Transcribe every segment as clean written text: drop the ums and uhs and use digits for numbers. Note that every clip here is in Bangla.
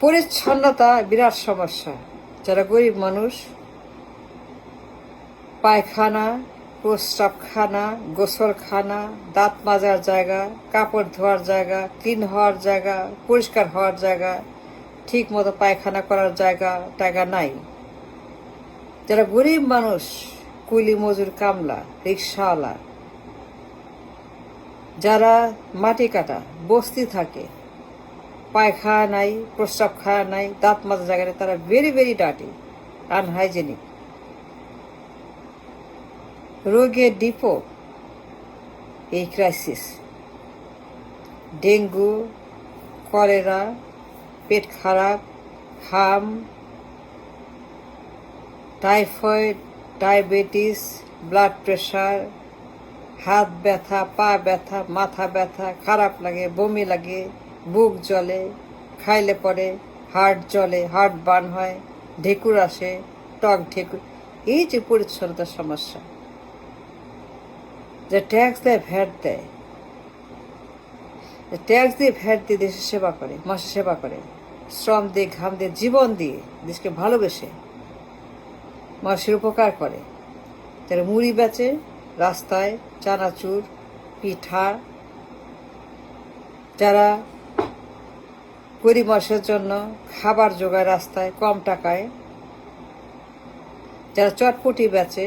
পরিচ্ছন্নতা বিরাট সমস্যা। যারা গরিব মানুষ, পায়খানা, প্রস্রাবখানা, গোসলখানা, দাঁত মাজার জায়গা, কাপড় ধোয়ার জায়গা, ক্লিন হওয়ার জায়গা, পরিষ্কার হওয়ার জায়গা, ঠিক মতো পায়খানা করার জায়গা নাই। যারা গরিব মানুষ, কুলি মজুর, কামলা, রিক্সাওয়ালা, যারা মাটি কাটা বস্তি থাকে, পায়খানা নাই, প্রস্রাবখানা নাই, দাঁত মাজার জায়গা নেই, তারা ভেরি ভেরি ডার্টি, আনহাইজেনিক। রোগের ডিপো এই ক্রাইসিস। ডেঙ্গু, কলেরা, পেট খারাপ, হাম, টাইফয়েড, ডায়াবেটিস, ব্লাড প্রেশার, হাত ব্যথা, পা ব্যথা, মাথা ব্যথা, খারাপ লাগে, বমি লাগে, বুক জ্বলে, খাইলে পরে হার্ট জ্বলে, হার্ট বার্ন হয়, ঢেকুর আসে, টক ঢেকুর। এই যে পরিচ্ছন্নতার সমস্যা। যে ট্যাক্স দেয়, ভ্যাট দেয়, ট্যাক্স দিয়ে ভ্যাট দিয়ে দেশের সেবা করে, মাসের সেবা করে, শ্রম দিয়ে, ঘাম দিয়ে, জীবন দিয়ে দেশকে ভালোবেসে মানুষের উপকার করে। যারা মুড়ি বেচে রাস্তায়, চানাচুর, পিঠা, যারা গরিব মানুষের জন্য খাবার জোগায় রাস্তায় কম টাকায়, যারা চটপটি বেচে,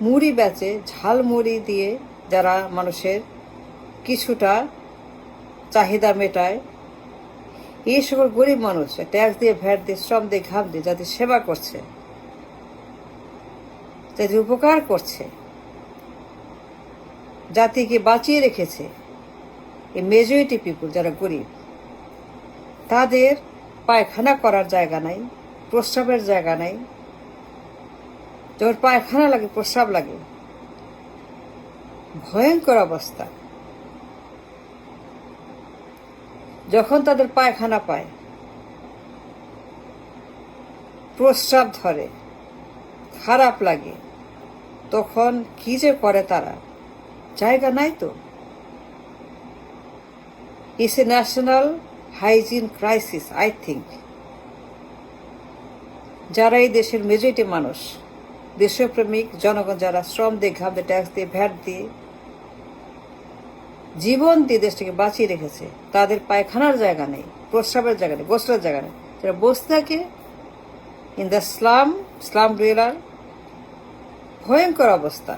মুড়ি বেচে, ঝাল মুড়ি দিয়ে যারা মানুষের কিছুটা চাহিদা মেটায়, এই সকল গরিব মানুষ ট্যাক্স দিয়ে, ভ্যাট দিয়ে, শ্রম দিয়ে, ঘাম দিয়ে যাদের সেবা করছে, যাদের উপকার করছে, জাতিকে বাঁচিয়ে রেখেছে, এই মেজরিটি পিপুল যারা গরিব, তাদের পায়খানা করার জায়গা নাই, প্রস্রাবের জায়গা নাই। যখন পায়খানা লাগে, প্রস্রাব লাগে, ভয়ঙ্কর অবস্থা। যখন তাদের পায়খানা পায়, প্রস্রাব ধরে, খারাপ লাগে, তখন কি যে করে তারা, জায়গা নাই তো। It's a national hygiene crisis, I think. যারা এই দেশের মেজরিটি মানুষ, দেশপ্রেমিক জনগণ, যারা শ্রম দিয়ে, ঘাম দিয়ে, ট্যাক্স দিয়ে, ভ্যাট দিয়ে, জীবন দিয়ে দেশটাকে বাঁচিয়ে রেখেছে, তাদের পায়খানার জায়গা নেই, প্রস্রাবের জায়গা নেই, গোসলের জায়গা নেই। যারা বসে থাকে ইন দ্য স্লাম ডুয়েলার, ভয়ঙ্কর অবস্থা,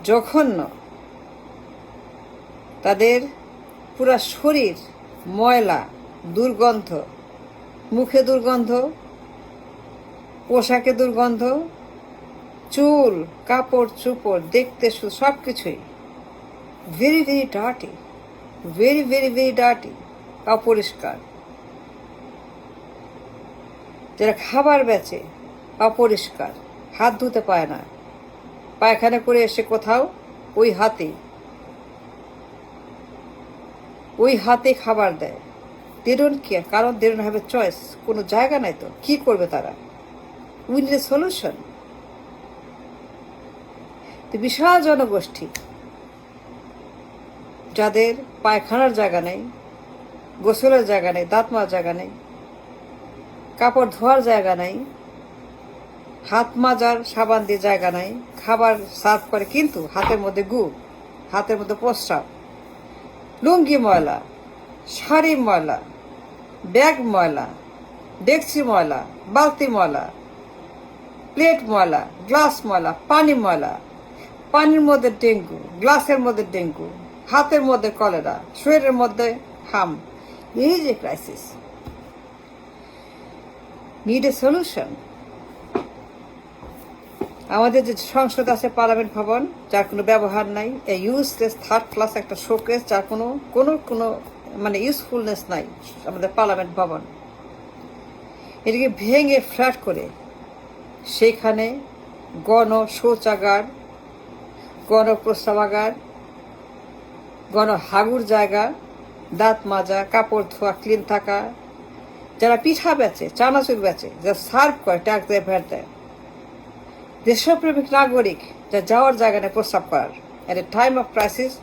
জঘন্য। তাদের পুরা শরীর ময়লা, দুর্গন্ধ, মুখে দুর্গন্ধ, পোশাকে দুর্গন্ধ, চুল, কাপড় চোপড় দেখতে সব কিছুই very very dirty, very very very dirty, অপরিষ্কার। যারা খাবার বেচে, অপরিষ্কার, হাত ধুতে পায় না, পায়খানা করে এসে কোথাও ওই হাতে খাবার দেয়। দে ডোন্ট কেয়ার, কারণ they don't have a choice. কোনো জায়গা নাই তো, কি করবে তারা? We need a solution. বিশাল জনগোষ্ঠী যাদের পায়খানার জায়গা নেই, গোসলের জায়গা নেই, দাঁত মাজার জায়গা নেই, কাপড় ধোয়ার জায়গা নাই, হাত মাজার সাবান দিয়ে জায়গা নাই, খাবার সার্ভ করে কিন্তু হাতের মধ্যে গু, হাতের মধ্যে প্রস্রাব, লুঙ্গি ময়লা, শাড়ি ময়লা, ব্যাগ ময়লা, ডেকচি ময়লা, বালতি ময়লা, প্লেট ময়লা, গ্লাস ময়লা, পানি ময়লা, পানির মধ্যে ডেঙ্গু, গ্লাসের মধ্যে ডেঙ্গু, হাতের মধ্যে কলেরা, শরীরের মধ্যে হাম। এই যে ক্রাইসিস, নিড এ সলিউশন। আমাদের যে সংসদ আছে, পার্লামেন্ট ভবন, যার কোনো ব্যবহার নাই, এই ইউজলেস থার্ড ক্লাস একটা শোকেস, যার কোনো কোনো কোনো মানে ইউজফুলনেস নাই। আমাদের পার্লামেন্ট ভবন, এটাকে ভেঙে ফ্ল্যাট করে সেখানে গণ শৌচাগার, গণ প্রস্রাবাগার, গণ হাগুর জায়গা, দাঁত মাজা, কাপড় ধোয়া, ক্লিন থাকা, যারা পিঠা বেচে, চানাচুর বেচে, যারা সার্ভ করে, ট্যাক্স দেয়, ভ্যাট দেয়, দেশপ্রেমিক নাগরিক, যা যাওয়ার জায়গা নেই প্রস্রাব করার, এট এ টাইম অফ ক্রাইসিস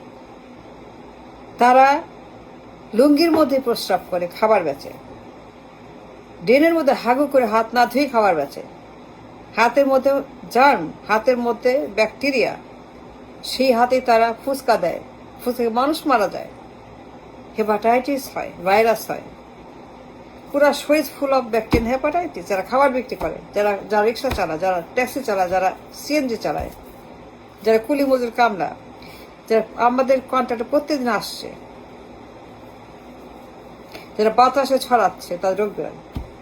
তারা লুঙ্গির মধ্যে প্রস্রাব করে, খাবার বেচে। ড্রেনের মধ্যে হাগু করে হাত না ধুয়ে খাবার বেচে। হাতের মধ্যে জার্ম, হাতের মধ্যে ব্যাকটেরিয়া, সেই হাতে তারা ফুচকা দেয়, ফুচকা মানুষ মারা যায়, হেপাটাইটিস হয়, ভাইরাস হয়, পুরা শরীর ফুল অফ ব্যাকটেরিয়া হেপাটাইটিস। যারা খাবার বিক্রি করে, যারা যারা রিক্সা চালায়, যারা ট্যাক্সি চালায়, যারা সিএনজি চালায়, যারা কুলি মজুর কামলা, যারা আমাদের কন্ট্রাক্টে প্রত্যেকদিন আসছে, যারা বাতাসে ছড়াচ্ছে, তাদের রোগ বেড়ায়।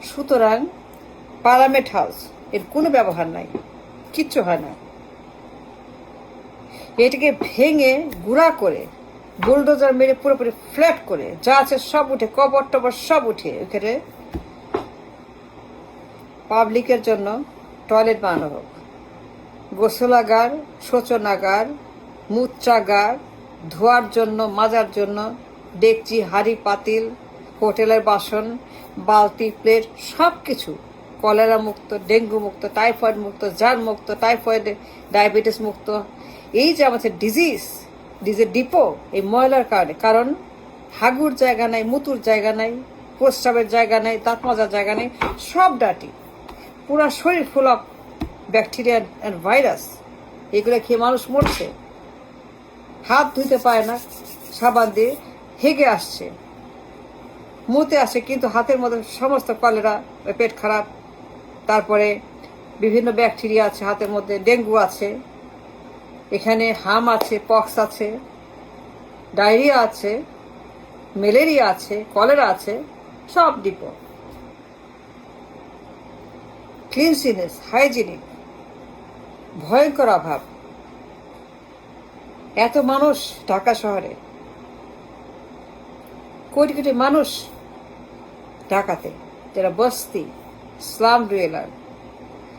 সুতরাং পার্লামেন্ট হাউস এর কোনো ব্যবহার নাই, কিচ্ছু হয় না। এটাকে ভেঙে গুঁড়া করে বুলডোজার মেরে পুরোপুরি ফ্ল্যাট করে যা আছে সব উঠে, কবর টবর সব উঠে ওখানে পাবলিকের জন্য টয়লেট বানানো হোক, গোসলাগার, শৌচাগার, মূত্রাগার, ধোয়ার জন্য, মাজার জন্য ডেকচি, হাঁড়ি, পাতিল, হোটেলের বাসন, বালতি, প্লেট, সব কিছু কলেরা মুক্ত, ডেঙ্গু মুক্ত, টাইফয়েড মুক্ত, জার মুক্ত, টাইফয়েড ডায়াবেটিস মুক্ত। এই যে আমাদের ডিজিজ ডিপো এই ময়লার কারণে, কারণ হাগুর জায়গা নাই, মুতুর জায়গা নাই, প্রস্রাবের জায়গা নাই, দাঁত মাজার জায়গা নেই, সব ডাটি, পুরা শরীর full of bacteria and virus. এগুলো খেয়ে মানুষ মরছে, হাত ধুতে পারে না, সাবান দিয়ে হেগে আসছে, মুতে আসে, কিন্তু হাতের মধ্যে সমস্ত কলেরা, পেট খারাপ, তারপরে বিভিন্ন ব্যাকটেরিয়া আছে হাতের মধ্যে, ডেঙ্গু আছে, এখানে হাম আছে, পক্স আছে, ডায়রিয়া আছে, ম্যালেরিয়া আছে, কলেরা আছে, সব ডিপো। ক্লিনসিনেস, হাইজিনিক, ভয়ঙ্কর অভাব। এত মানুষ ঢাকা শহরে, কোটি কোটি মানুষ ঢাকাতে, যারা বস্তি, স্লাম ডুয়েলার,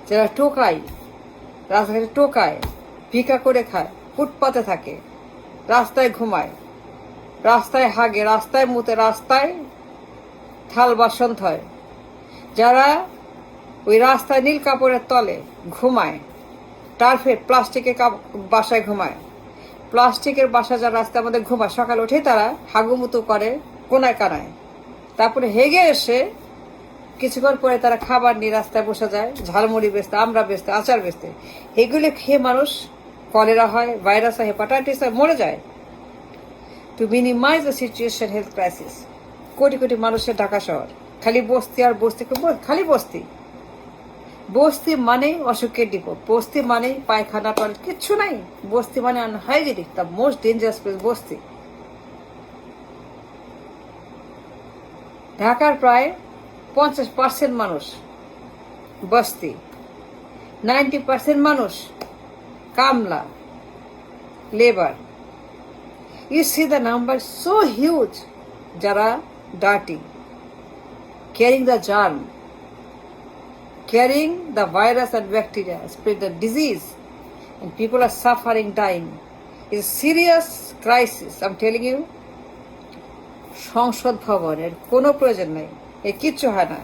যারা টোকাই, রাস্তাঘাটে টোকায়, ভিক্ষা করে খায়, ফুটপাতে থাকে, রাস্তায় ঘুমায়, রাস্তায় হাগে, রাস্তায় মুতে, রাস্তায় থাল বাসন ধয়, যারা ওই রাস্তায় নীল কাপড়ের তলে ঘুমায়, টার্ফে প্লাস্টিকের বাসায় ঘুমায়, প্লাস্টিকের বাসা যারা রাস্তার মধ্যে ঘুমায়, সকালে উঠে তারা হাগুমুতু করে কোনায় কানায়, তারপরে হেগে এসে কিছুক্ষণ পরে তারা খাবার নিয়ে রাস্তায় বসে যায়, ঝালমুড়ি বেচতে, আমরা বেচতে, আচার বেচতে। এগুলো খেয়ে মানুষ কলেরা হয়, ভাইরাস হয়, হেপাটাইটিস হয়, মরে যায়। To minimize the situation, health crisis. কোটি কোটি মানুষের ঢাকা শহর, খালি বস্তি আর বস্তি, খালি বস্তি। বস্তি মানেই অসুখের ডিপো, বস্তি মানেই পায়খানা, টয়লেট কিচ্ছু নাই। বস্তি মানে unhygienic, the most dangerous place বস্তি। ঢাকার প্রায় 50% মানুষ বস্তি, 90% মানুষ কামলা, labour. You see the number so huge, যারা dirty, carrying the germ, carrying the virus and bacteria, spread the disease, and people are suffering, dying. It's a serious crisis, I'm telling you. সংসদ ভবনের কোনো প্রয়োজন নেই, এ কিচ্ছু হয় না।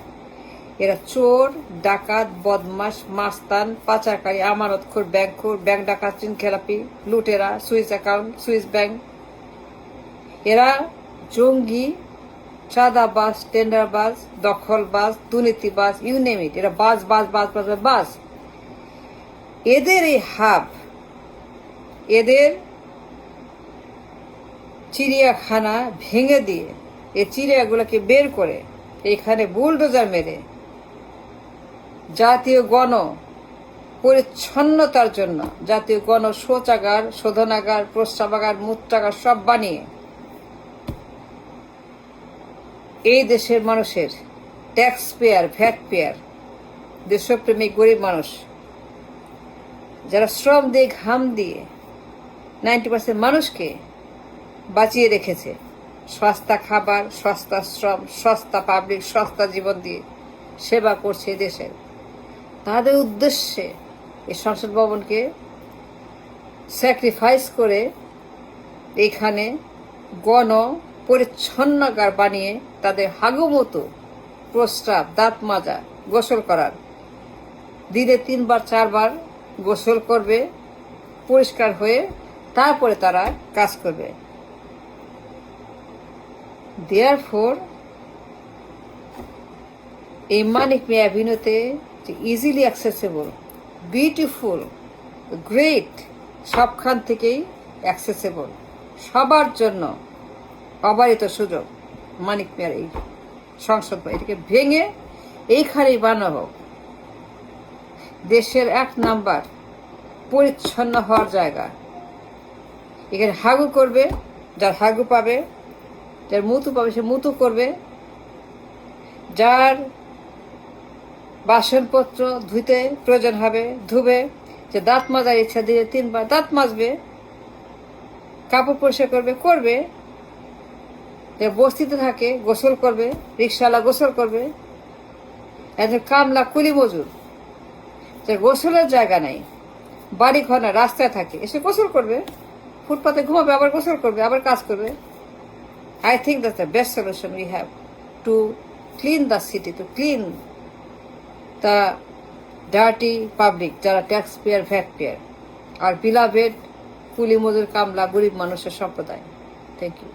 এরা চোর, ডাকাত, বদমাস, মাস্তান, পাচারকারী, আমানতখোর, ব্যাংক ডাকাত, খেলাপি, লুটেরা, সুইস অ্যাকাউন্ট, সুইস ব্যাংক। এরা জঙ্গি, চাঁদাবাজ, টেন্ডারবাজ, দখলবাজ, দুর্নীতিবাজ, ইউ নেম ইট। এরা বাজ। এদের এই হাব, এদের চিড়িয়াখানা ভেঙে দিয়ে এই চিড়িয়াগুলোকে বের করে এখানে বুলডোজার মেরে জাতীয় গণ পরিচ্ছন্নতার জন্য, জাতীয় গণ শৌচাগার, শোধনাগার, প্রস্রাবাগার, মূত্রাগার সব বানিয়ে এই দেশের মানুষের ট্যাক্স পেয়ার, ভ্যাট পেয়ার, দেশপ্রেমিক গরিব মানুষ যারা শ্রম দিয়ে, ঘাম দিয়ে 90% মানুষকে বাঁচিয়ে রেখেছে, সস্তা খাবার, সস্তা শ্রম, সস্তা পাবলিক, সস্তা জীবন দিয়ে সেবা করছে দেশের, তাদের উদ্দেশ্যে এই সংসদ ভবনকে স্যাক্রিফাইস করে এখানে গণ পরিচ্ছন্নগার বানিয়ে তাদের হাগুমতো, প্রস্রাব, দাঁত মাজা, গোসল করার, দিনে 3-4 বার গোসল করবে পরিষ্কার হয়ে, তারপরে তারা কাজ করবে। Therefore, এই মানিক মিয়া অ্যাভিনিউতে ইজিলি অ্যাক্সেসেবল, বিউটিফুল, গ্রেট, সবখান থেকেই অ্যাক্সেসেবল, সবার জন্য অবারিত সুযোগ। মানিক মিয়ার এই সংসদ এটাকে ভেঙে এইখানেই বানাবো দেশের 1 নাম্বার পরিচ্ছন্ন হওয়ার জায়গা। এখানে হাগু করবে, যার হাগু পাবে, যার মুতু পাবে সে মুতু করবে, যার বাসনপত্র ধুইতে প্রয়োজন হবে ধুবে, যে দাঁত মাজার ইচ্ছা দিয়ে 3 বার দাঁত মাজবে, কাপড় পরিষ্কার করবে, যে বস্তিতে থাকে গোসল করবে, রিক্সাওয়ালা গোসল করবে, একজন কামলা কুলি মজুর যে গোসলের জায়গা নেই, বাড়ি ঘর না, রাস্তায় থাকে, এসে গোসল করবে, ফুটপাতে ঘুমাবে, আবার গোসল করবে, আবার কাজ করবে। I think that's the best solution we have to clean the city, to clean the dirty public, যারা ট্যাক্স পেয়ার, ভ্যাট পেয়ার, আর beloved কুলি মজুর কামলা গরিব মানুষের সম্প্রদায়। Thank you.